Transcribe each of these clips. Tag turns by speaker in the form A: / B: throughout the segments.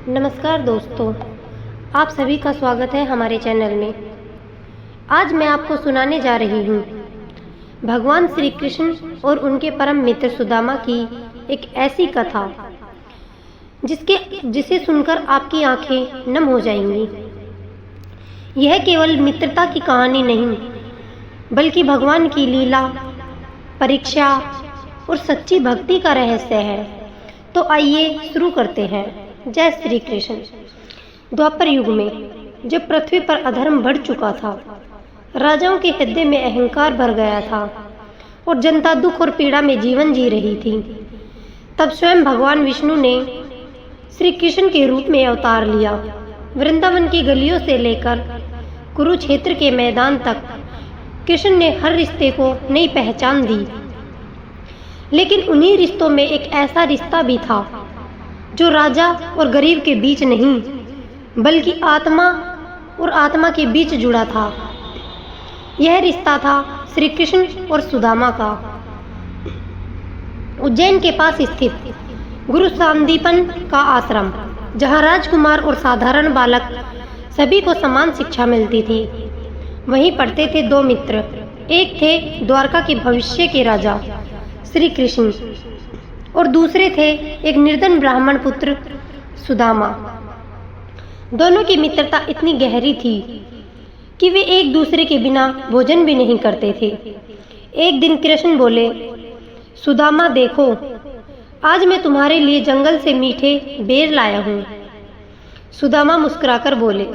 A: नमस्कार दोस्तों, आप सभी का स्वागत है हमारे चैनल में। आज मैं आपको सुनाने जा रही हूँ भगवान श्री कृष्ण और उनके परम मित्र सुदामा की एक ऐसी कथा जिसे सुनकर आपकी आंखें नम हो जाएंगी। यह केवल मित्रता की कहानी नहीं, बल्कि भगवान की लीला, परीक्षा और सच्ची भक्ति का रहस्य है। तो आइए शुरू करते हैं। जय श्री कृष्ण। द्वापर युग में जब पृथ्वी पर अधर्म बढ़ चुका था, राजाओं के हृदय में अहंकार भर गया था और जनता दुख और पीड़ा में जीवन जी रही थी, तब स्वयं भगवान विष्णु ने श्री कृष्ण के रूप में अवतार लिया। वृंदावन की गलियों से लेकर कुरुक्षेत्र के मैदान तक कृष्ण ने हर रिश्ते को नई पहचान दी। लेकिन उन्हीं रिश्तों में एक ऐसा रिश्ता भी था जो राजा और गरीब के बीच नहीं, बल्कि आत्मा और आत्मा के बीच जुड़ा था। यह रिश्ता था श्री कृष्ण और सुदामा का। उज्जैन के पास स्थित गुरु सांदीपन का आश्रम, जहाँ राजकुमार और साधारण बालक सभी को समान शिक्षा मिलती थी, वहीं पढ़ते थे दो मित्र। एक थे द्वारका के भविष्य के राजा श्री कृष्ण और दूसरे थे एक निर्धन ब्राह्मण पुत्र सुदामा। दोनों की मित्रता इतनी गहरी थी कि वे एक दूसरे के बिना भोजन भी नहीं करते थे। एक दिन कृष्ण बोले, सुदामा देखो, आज मैं तुम्हारे लिए जंगल से मीठे बेर लाया हूँ। सुदामा मुस्कुराकर बोले,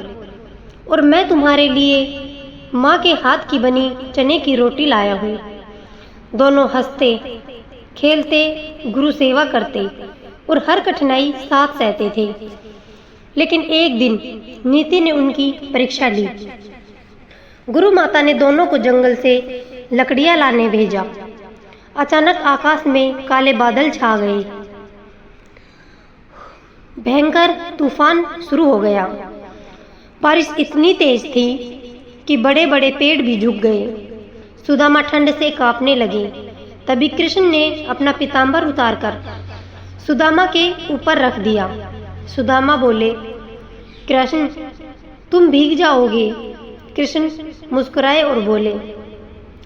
A: और मैं तुम्हारे लिए माँ के हाथ की बनी चने की रोटी लाया हूँ। दोनों हंसते खेलते, गुरु सेवा करते और हर कठिनाई साथ सहते थे। लेकिन एक दिन नीति ने उनकी परीक्षा ली। गुरु माता ने दोनों को जंगल से लकड़ियां लाने भेजा। अचानक आकाश में काले बादल छा गए। भयंकर तूफान शुरू हो गया। बारिश इतनी तेज थी कि बड़े बड़े पेड़ भी झुक गए। सुदामा ठंड से कांपने लगे। तभी कृष्ण ने अपना पीताम्बर उतारकर सुदामा के ऊपर रख दिया। सुदामा बोले, कृष्ण तुम भीग जाओगे। कृष्ण मुस्कुराए और बोले,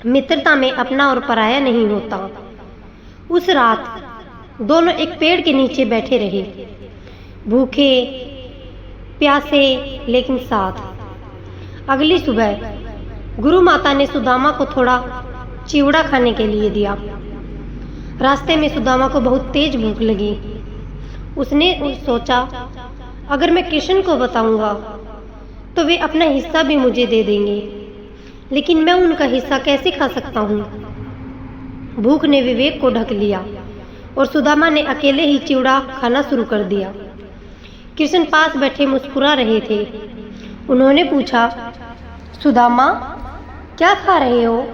A: मित्रता में अपना और पराया नहीं होता। उस रात दोनों एक पेड़ के नीचे बैठे रहे, भूखे प्यासे लेकिन साथ। अगली सुबह गुरु माता ने सुदामा को थोड़ा चिवड़ा खाने के लिए दिया। रास्ते में सुदामा को बहुत तेज भूख लगी। उसने सोचा, अगर मैं कृष्ण को बताऊंगा तो वे अपना हिस्सा भी मुझे दे देंगे, लेकिन मैं उनका हिस्सा कैसे खा सकता हूँ। भूख ने विवेक को ढक लिया और सुदामा ने अकेले ही चिवड़ा खाना शुरू कर दिया। कृष्ण पास बैठे मुस्कुरा रहे थे। उन्होंने पूछा, सुदामा क्या खा रहे हो?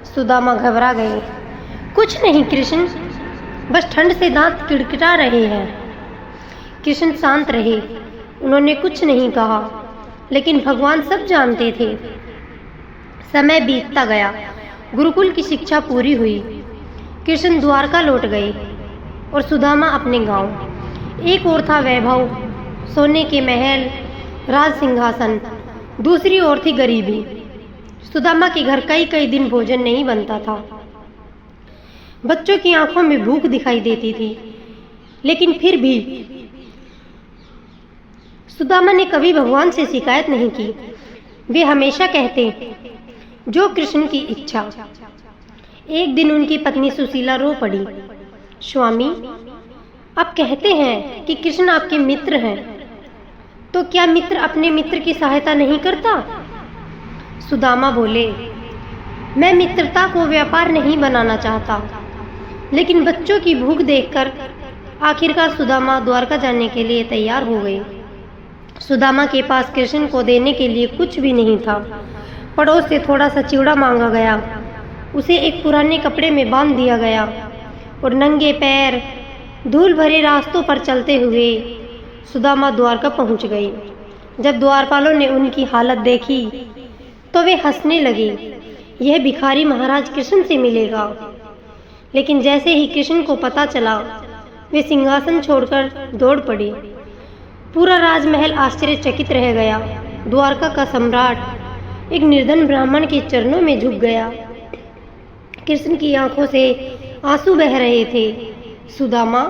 A: सुदामा घबरा गए। कुछ नहीं कृष्ण, बस ठंड से दांत किड़किड़ा रहे हैं। कृष्ण शांत रहे। उन्होंने कुछ नहीं कहा, लेकिन भगवान सब जानते थे। समय बीतता गया। गुरुकुल की शिक्षा पूरी हुई। कृष्ण द्वारका लौट गए और सुदामा अपने गांव। एक ओर था वैभव, सोने के महल, राज सिंहासन, दूसरी ओर थी गरीबी। सुदामा के घर कई कई दिन भोजन नहीं बनता था। बच्चों की आंखों में भूख दिखाई देती थी, लेकिन फिर भी सुदामा ने कभी भगवान से शिकायत नहीं की। वे हमेशा कहते, जो कृष्ण की इच्छा। एक दिन उनकी पत्नी सुशीला रो पड़ी, स्वामी आप कहते हैं कि कृष्ण आपके मित्र हैं, तो क्या मित्र अपने मित्र की सहायता नहीं करता? सुदामा बोले, मैं मित्रता को व्यापार नहीं बनाना चाहता, लेकिन बच्चों की भूख देखकर आखिरकार सुदामा द्वारका जाने के लिए तैयार हो गए। सुदामा के पास कृष्ण को देने के लिए कुछ भी नहीं था। पड़ोस से थोड़ा सा चिवड़ा मांगा गया। उसे एक पुराने कपड़े में बांध दिया गया और नंगे पैर धूल भरे रास्तों पर चलते हुए सुदामा द्वारका पहुंच गए। जब द्वारपालों ने उनकी हालत देखी तो वे हंसने लगे। यह भिखारी महाराज कृष्ण से मिलेगा। लेकिन जैसे ही कृष्ण को पता चला, वे सिंहासन छोड़कर दौड़ पड़े। पूरा राजमहल आश्चर्यचकित रह गया। द्वारका का सम्राट एक निर्धन ब्राह्मण के चरणों में झुक गया। कृष्ण की आंखों से आंसू बह रहे थे। सुदामा,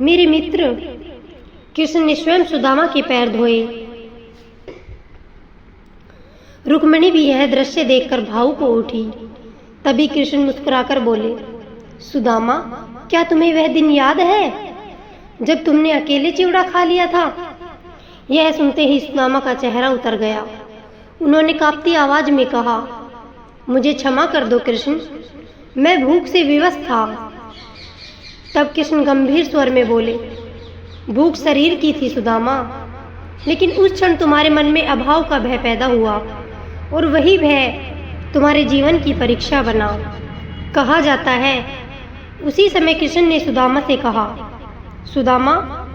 A: मेरे मित्र। कृष्ण ने स्वयं सुदामा के पैर धोए। रुक्मिणी भी यह दृश्य देखकर भावुक हो उठी। तभी कृष्ण मुस्कुराकर बोले, सुदामा, क्या तुम्हें वह दिन याद है जब तुमने अकेले चिवड़ा खा लिया था? यह सुनते ही सुदामा का चेहरा उतर गया। उन्होंने कांपती आवाज में कहा, मुझे क्षमा कर दो कृष्ण, मैं भूख से विवश था। तब कृष्ण गंभीर स्वर में बोले, भूख शरीर की थी सुदामा, लेकिन उस क्षण तुम्हारे मन में अभाव का भय पैदा हुआ और वही भय तुम्हारे जीवन की परीक्षा बना। कहा जाता है उसी समय कृष्ण ने सुदामा से कहा, सुदामा,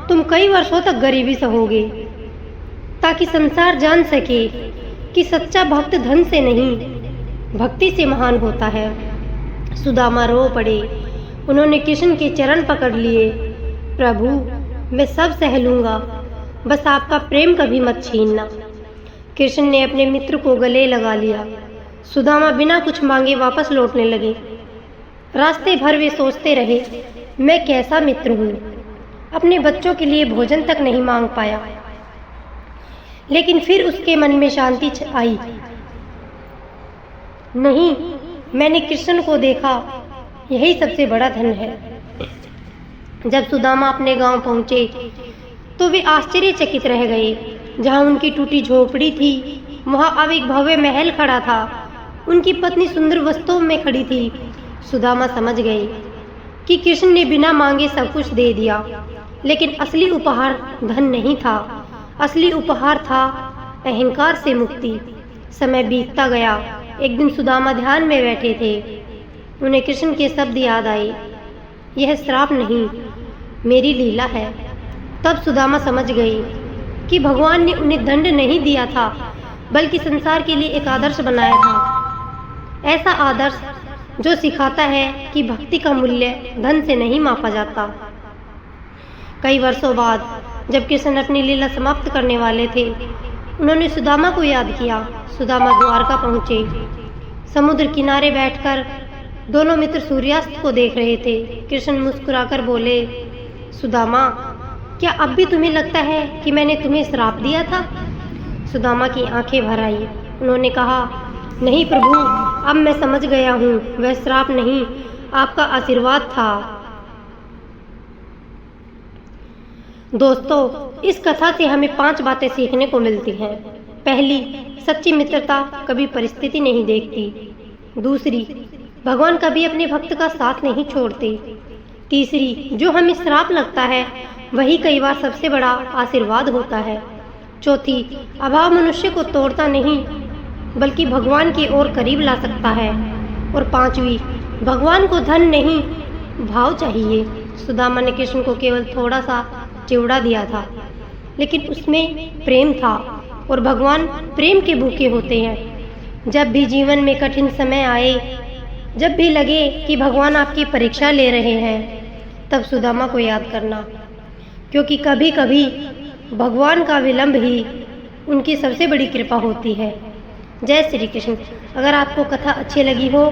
A: तुम कई वर्षों तक गरीबी सहोगे ताकि संसार जान सके कि सच्चा भक्त धन से नहीं भक्ति से महान होता है। सुदामा रो पड़े। उन्होंने कृष्ण के चरण पकड़ लिए। प्रभु, मैं सब सह लूंगा, बस आपका प्रेम कभी मत छीनना। कृष्ण ने अपने मित्र को गले लगा लिया। सुदामा बिना कुछ मांगे वापस लौटने लगे। रास्ते भर वे सोचते रहे, मैं कैसा मित्र हूँ, अपने बच्चों के लिए भोजन तक नहीं मांग पाया। लेकिन फिर उसके मन में शांति आई। नहीं, मैंने कृष्ण को देखा, यही सबसे बड़ा धन है। जब सुदामा अपने गांव पहुंचे तो वे आश्चर्यचकित रह गए। जहां उनकी टूटी झोपड़ी थी, वहां अब एक भव्य महल खड़ा था। उनकी पत्नी सुंदर वस्त्रों में खड़ी थी। सुदामा समझ गए कि कृष्ण ने बिना मांगे सब कुछ दे दिया, लेकिन असली उपहार धन नहीं था। असली उपहार था अहंकार से मुक्ति। समय बीतता गया। एक दिन सुदामा ध्यान में बैठे थे। उन्हें कृष्ण के शब्द याद आए, यह श्राप नहीं, मेरी लीला है। तब सुदामा समझ गई कि भगवान ने उन्हें दंड नहीं दिया था, बल्कि संसार के लिए एक आदर्श बनाया था। ऐसा आदर्श जो सिखाता है कि भक्ति का मूल्य धन से नहीं मापा जाता। कई वर्षों बाद जब कृष्ण अपनी लीला समाप्त करने वाले थे, उन्होंने सुदामा को याद किया। सुदामा द्वारका पहुंचे। समुद्र किनारे बैठकर दोनों मित्र सूर्यास्त को देख रहे थे। कृष्ण मुस्कुराकर बोले, सुदामा, क्या अब भी तुम्हें लगता है कि मैंने तुम्हें श्राप दिया था? सुदामा की आंखें भर आई। उन्होंने कहा, नहीं प्रभु, अब मैं समझ गया हूँ, वह श्राप नहीं, आपका आशीर्वाद था। दोस्तों, इस कथा से हमें 5 बातें सीखने को मिलती हैं। पहली, सच्ची मित्रता कभी परिस्थिति नहीं देखती। दूसरी, भगवान कभी अपने भक्त का साथ नहीं छोड़ते। तीसरी, जो हमें श्राप लगता है वही कई बार सबसे बड़ा आशीर्वाद होता है। चौथी, अभाव मनुष्य को तोड़ता नहीं बल्कि भगवान की ओर करीब ला सकता है। और पांचवी, भगवान को धन नहीं भाव चाहिए। सुदामा ने कृष्ण को केवल थोड़ा सा चिवड़ा दिया था, लेकिन उसमें प्रेम था, और भगवान प्रेम के भूखे होते हैं। जब भी जीवन में कठिन समय आए, जब भी लगे कि भगवान आपकी परीक्षा ले रहे हैं, तब सुदामा को याद करना, क्योंकि कभी कभी भगवान का विलंब ही उनकी सबसे बड़ी कृपा होती है। जय श्री कृष्ण। अगर आपको कथा अच्छी लगी हो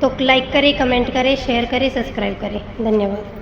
A: तो लाइक करें, कमेंट करें, शेयर करें, सब्सक्राइब करें। धन्यवाद।